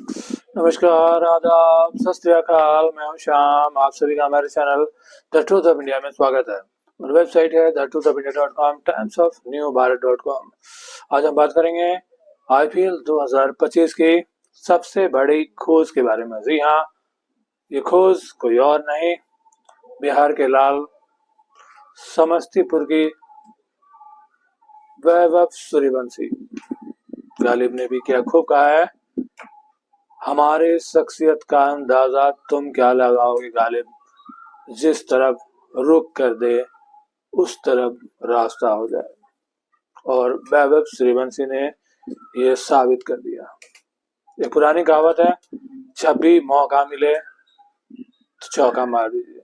नमस्कार, आदाब, सत श्री अकाल। मैं हूं श्याम। आप सभी का हमारे channel the truth of India में स्वागत है। और वेबसाइट है thetruthofIndia.com, timesofnewbharat.com। आज हम बात करेंगे IPL 2025 की सबसे बड़ी खोज के बारे में। जी हाँ, ये खोज कोई और नहीं, बिहार के लाल समस्तीपुर की वैभव सूर्यवंशी। गालिब ने भी क्या खूब कहा है, हमारी शख्सियत का अंदाजा तुम क्या लगाओगे गालिब, जिस तरफ रुख कर दे उस तरफ रास्ता हो जाए। और वैभव सूर्यवंशी ने ये साबित कर दिया। ये पुरानी कहावत है, जब भी मौका मिले तो चौका मार दीजिए,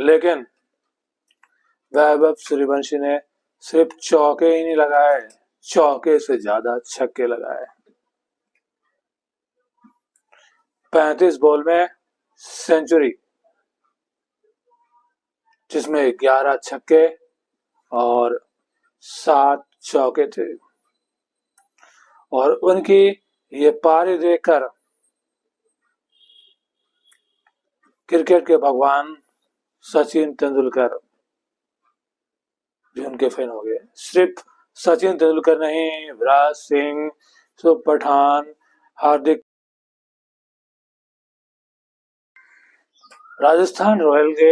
लेकिन वैभव सूर्यवंशी ने सिर्फ चौके ही नहीं लगाए, चौके से ज्यादा छक्के लगाए। 35 बॉल में सेंचुरी, जिसमें 11 छक्के और 7 चौके थे। और उनकी ये पारी देखकर क्रिकेट के भगवान सचिन तेंदुलकर भी उनके फैन हो गए। सिर्फ सचिन तेंदुलकर नहीं, युवराज सिंह, सुब पठान, हार्दिक। राजस्थान रॉयल के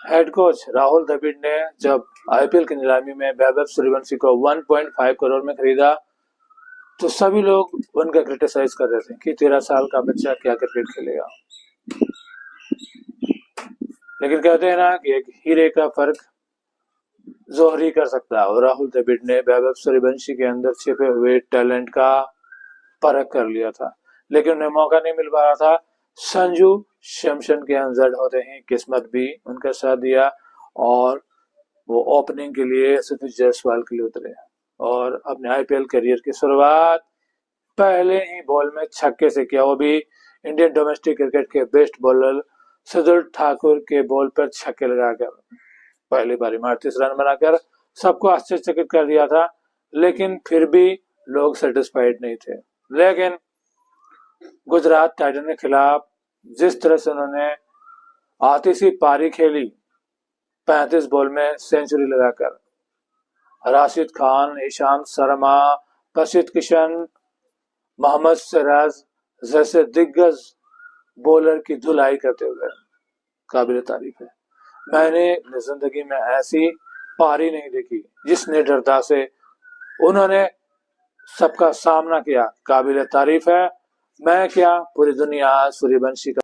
हेड कोच राहुल द्रविड़ ने जब आईपीएल की नीलामी में वैभव सूर्यवंशी को 1.5 करोड़ में खरीदा तो सभी लोग उनका क्रिटिसाइज कर रहे थे कि 13 साल का बच्चा क्या क्रिकेट खेलेगा। लेकिन कहते हैं ना कि एक हीरे का फर्क जोहरी कर सकता है, और राहुल द्रविड़ ने वैभव सूर्यवंशी के अंदर छिपे हुए टैलेंट का परख कर लिया था, लेकिन उन्हें मौका नहीं मिल पा रहा था। संजू शमशन के अनजर्ड होते ही किस्मत भी उनका साथ दिया और वो ओपनिंग के लिए यशस्वी जायसवाल के लिए उतरे और अपने आईपीएल करियर की शुरुआत पहले ही बॉल में छक्के से किया, वो भी इंडियन डोमेस्टिक क्रिकेट के बेस्ट बॉलर सदुल ठाकुर के बॉल पर छक्के लगाकर पहली बारी में 38 रन बनाकर सबको आश्चर्यचकित कर दिया था। लेकिन फिर भी लोग सेटिस्फाइड नहीं थे। लेकिन गुजरात टाइटन के खिलाफ जिस तरह से उन्होंने आती सी पारी खेली, 35 बॉल में सेंचुरी लगाकर, राशिद खान, ईशांत शर्मा, प्रसिद्ध किशन, मोहम्मद सिराज जैसे दिग्गज बॉलर की धुलाई करते हुए काबिल तारीफ है। मैंने जिंदगी में ऐसी पारी नहीं देखी जिस निडरता से उन्होंने सबका सामना किया, काबिल तारीफ है। मैं क्या, पूरी दुनिया सूर्यवंशी का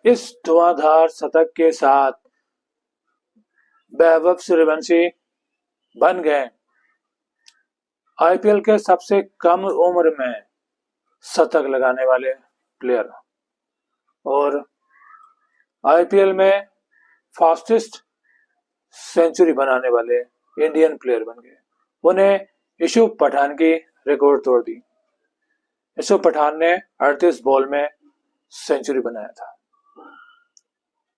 इस धुआंधार शतक के साथ वैभव सूर्यवंशी बन गए आईपीएल के सबसे कम उम्र में शतक लगाने वाले प्लेयर और आईपीएल में फास्टेस्ट सेंचुरी बनाने वाले इंडियन प्लेयर बन गए। उन्हें यूसुफ पठान की रिकॉर्ड तोड़ दी। यूसुफ पठान ने 38 बॉल में सेंचुरी बनाया था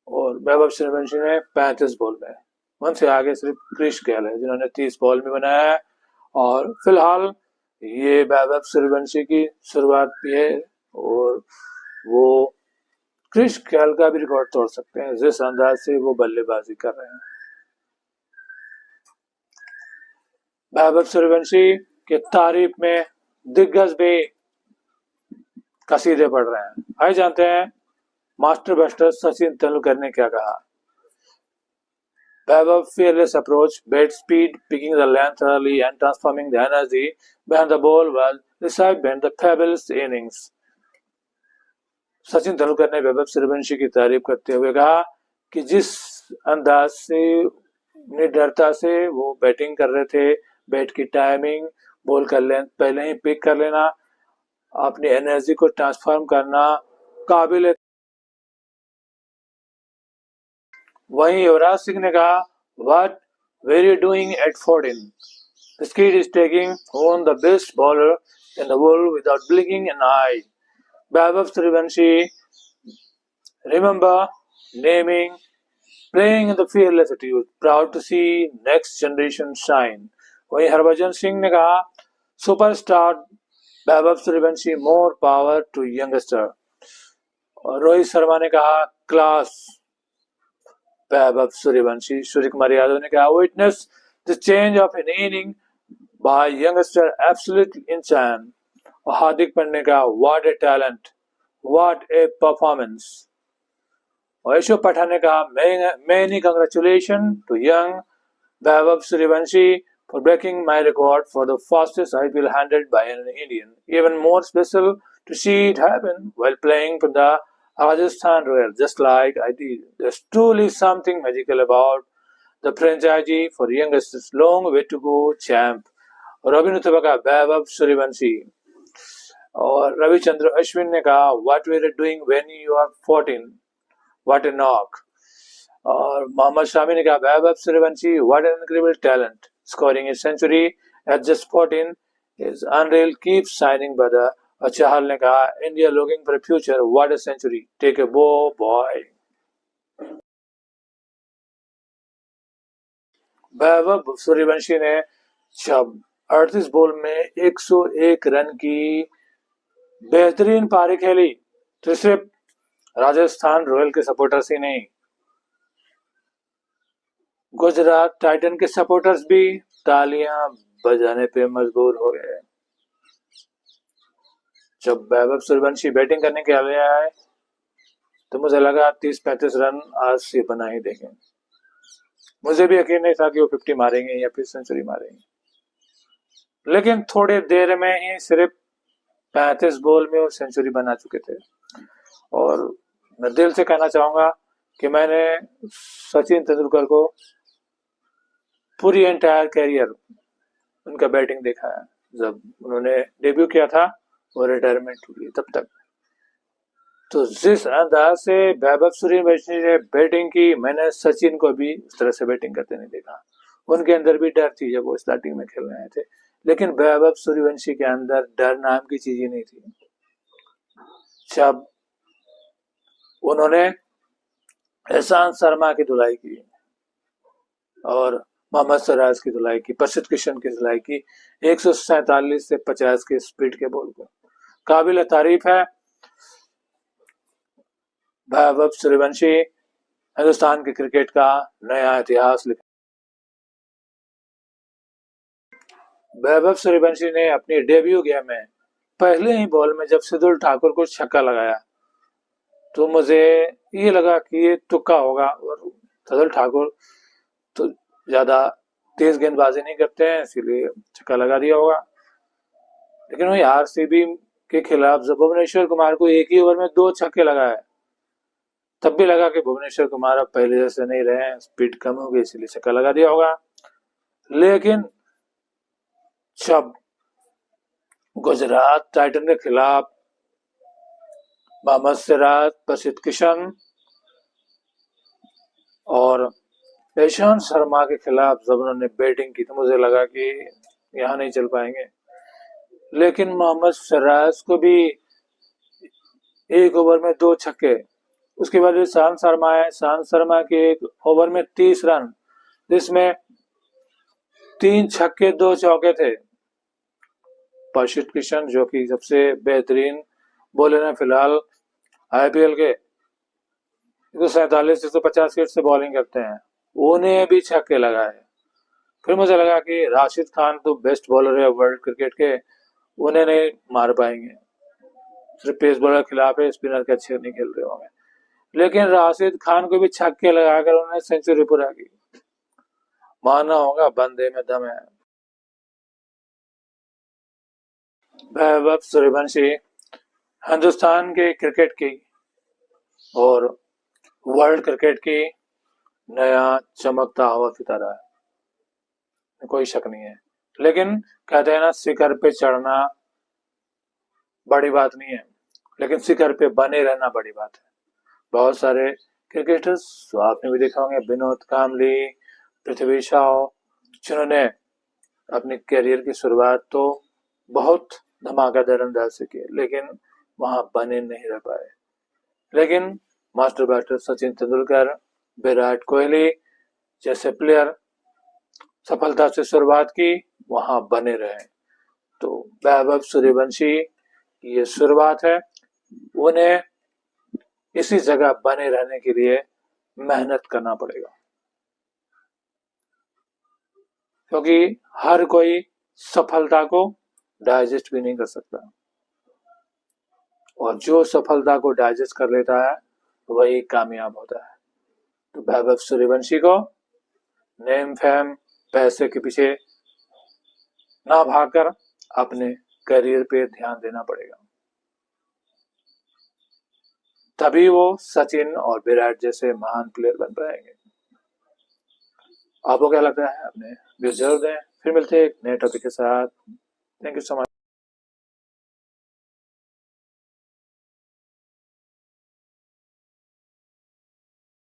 और वैभव सूर्यवंशी ने 35 बॉल में। उनसे आगे सिर्फ क्रिश गेल है जिन्होंने 30 बॉल में बनाया है। और फिलहाल ये वैभव सूर्यवंशी की शुरुआत भी है और वो क्रिश गेल का भी रिकॉर्ड तोड़ सकते हैं जिस अंदाज से वो बल्लेबाजी कर रहे हैं। वैभव सूर्यवंशी के तारीफ में दिग्गज भी कसीदे पढ़ रहे हैं। आइए जानते हैं मास्टर बस्टर सचिन तेंदुलकर ने क्या कहा। Vaibhav fearless approach, bat speed, picking the length early and transforming the energy behind the ball was received behind the fabulous innings. Sachin Tendulkar ने वैभव सूर्यवंशी की तारीफ करते हुए कहा कि जिस अंदाज से निडरता से वो बैटिंग कर रहे थे, बैट की टाइमिंग, बॉल का लेंथ पहले ही पिक कर लेना, अपनी एनर्जी को ट्रांसफॉर्म करना, काबिल। वहीं युवराज सिंह ने कहा, What were you doing at 14? This kid is taking on the best bowler in the world without blinking an eye. Vaibhav Suryavanshi, remember naming, playing in the fearless attitude, proud to see next generation shine. वहीं हरभजन सिंह ने कहा, superstar Vaibhav Suryavanshi, more power to youngster. और रोहित शर्मा ने कहा class Vaibhav Suryavanshi. Suryakumar Yadav ने कहा witness the change of an inning by youngster absolutely insane. और हार्दिक पांड्या ने कहा what a talent, what a performance. और यशोप पठान ने कहा many congratulation to young Vaibhav Suryavanshi for breaking my record for the fastest IPL handled by an Indian. Even more special to see it happen while playing for the Rajasthan Royals, just like I did. There's truly something magical about the franchise for youngsters. Long way to go, champ. और रवि ने कहा वैभव सूर्यवंशी। और रविचंद्र अश्विन ने कहा what were you doing when you are 14? What a knock. और मोहम्मद शामी ने कहा Vaibhav Suryavanshi what an incredible talent, scoring a century at just 14 is unreal, keep shining brother. और चाहल ने कहा India looking for future, what a century, take a bow boy. Vaibhav Suryavanshi ने जब 38 ball में 101 run की बेहतरीन पारी खेली तो सिर्फ राजस्थान रॉयल के सपोर्टर्स ही नहीं, गुजरात टाइटन के सपोर्टर्स भी तालियां बजाने पे मजबूर हो गए। जब वैभव सूर्यवंशी बैटिंग करने के लिए आए तो मुझे लगा 30-35 रन आज से बना ही देंगे। मुझे भी यकीन नहीं था कि वो 50 मारेंगे या फिर सेंचुरी मारेंगे, लेकिन थोड़े देर में ही सिर्फ 35 बॉल में वो सेंचुरी बना चुके थे। और मैं दिल से कहना चाहूंगा कि मैंने सचिन तेंदुलकर को पूरी एंटायर कैरियर उनका बैटिंग देखा है। जब उन्होंने डेब्यू किया था और रिटायरमेंट हुई तब तक, तो जिस अंदाज से वैभव सूर्यवंशी ने बैटिंग की, मैंने सचिन को भी उस तरह से बैटिंग करते नहीं देखा। उनके अंदर भी डर थी जब वो स्टार्टिंग में खेलने आए थे, लेकिन वैभव सूर्यवंशी के अंदर डर नाम की चीज ही नहीं थी। जब उन्होंने ईशांत शर्मा की धुलाई की और मोहम्मद सिराज की धुलाई की, प्रसिद्ध किशन की धुलाई की 147 से 50 के स्पीड के बॉल को, काबिल तारीफ है। वैभव सूर्यवंशी हिंदुस्तान के क्रिकेट का नया इतिहास लिखा। वैभव सूर्यवंशी ने अपनी डेब्यू गेम में पहले ही बॉल में जब सिद्धू ठाकुर को छक्का लगाया तो मुझे ये लगा कि ये तुक्का होगा। और सिद्धू ठाकुर तो ज्यादा तेज गेंदबाजी नहीं करते हैं, इसीलिए छक्का लगा दिया होगा। लेकिन वही आरसीबी के खिलाफ जब भुवनेश्वर कुमार को एक ही ओवर में 2 छक्के लगाए, तब भी लगा कि भुवनेश्वर कुमार अब पहले जैसे नहीं रहे, स्पीड कम हो गई, इसलिए छक्का लगा दिया होगा। लेकिन जब गुजरात टाइटन के खिलाफ मोहम्मद सिराज, प्रसिद्ध किशन और ईशांत शर्मा के खिलाफ जब उन्होंने बैटिंग की तो मुझे लगा कि यहाँ नहीं चल पाएंगे। लेकिन मोहम्मद सिराज को भी एक ओवर में 2 छक्के, उसके बाद ईशांत शर्मा है, ईशांत शर्मा के एक ओवर में 30 रन, जिसमें 3 छक्के 2 चौके थे। प्रसिद्ध किशन जो कि सबसे बेहतरीन बॉलर है फिलहाल आईपीएल के, 147-150 फीट से बॉलिंग करते हैं, उन्हें भी छक्के लगाए। फिर मुझे लगा कि राशिद खान तो बेस्ट बॉलर है वर्ल्ड क्रिकेट के, उन्हें नहीं मार पाएंगे, सिर्फ पेस बॉलर खिलाफ है, स्पिनर के अच्छे नहीं खेल रहे होंगे। लेकिन राशिद खान को भी छक्के लगाकर उन्होंने सेंचुरी पूरा की। मानना होगा बंदे में दम है। वैभव सूर्यवंशी हिंदुस्तान के क्रिकेट की और वर्ल्ड क्रिकेट की नया चमकता हुआ सितारा है, कोई शक नहीं है। लेकिन कहते हैं ना, शिखर पे चढ़ना बड़ी बात नहीं है, लेकिन शिखर पे बने रहना बड़ी बात है। बहुत सारे क्रिकेटर्स आपने भी देखा होंगे, विनोद कांबली, पृथ्वी शॉ, जिन्होंने अपने करियर की शुरुआत तो बहुत धमाकेदार अंदाज से की, लेकिन वहां बने नहीं रह पाए। लेकिन मास्टर बैटर सचिन तेंदुलकर, विराट कोहली जैसे प्लेयर सफलता से शुरुआत की, वहां बने रहे। तो वैभव सूर्यवंशी की ये शुरुआत है। उन्हें इसी जगह बने रहने के लिए मेहनत करना पड़ेगा, क्योंकि हर कोई सफलता को डाइजेस्ट भी नहीं कर सकता, और जो सफलता को डाइजेस्ट कर लेता है वही कामयाब होता है। तो वैभव सूर्यवंशी को नेम फेम पैसे के पीछे ना भागकर अपने करियर पे ध्यान देना पड़ेगा, तभी वो सचिन और विराट जैसे महान प्लेयर बन पाएंगे। आपको क्या लगता है? अपने व्यूज जरूर दें। फिर मिलते हैं एक नए टॉपिक के साथ। Thank you so much.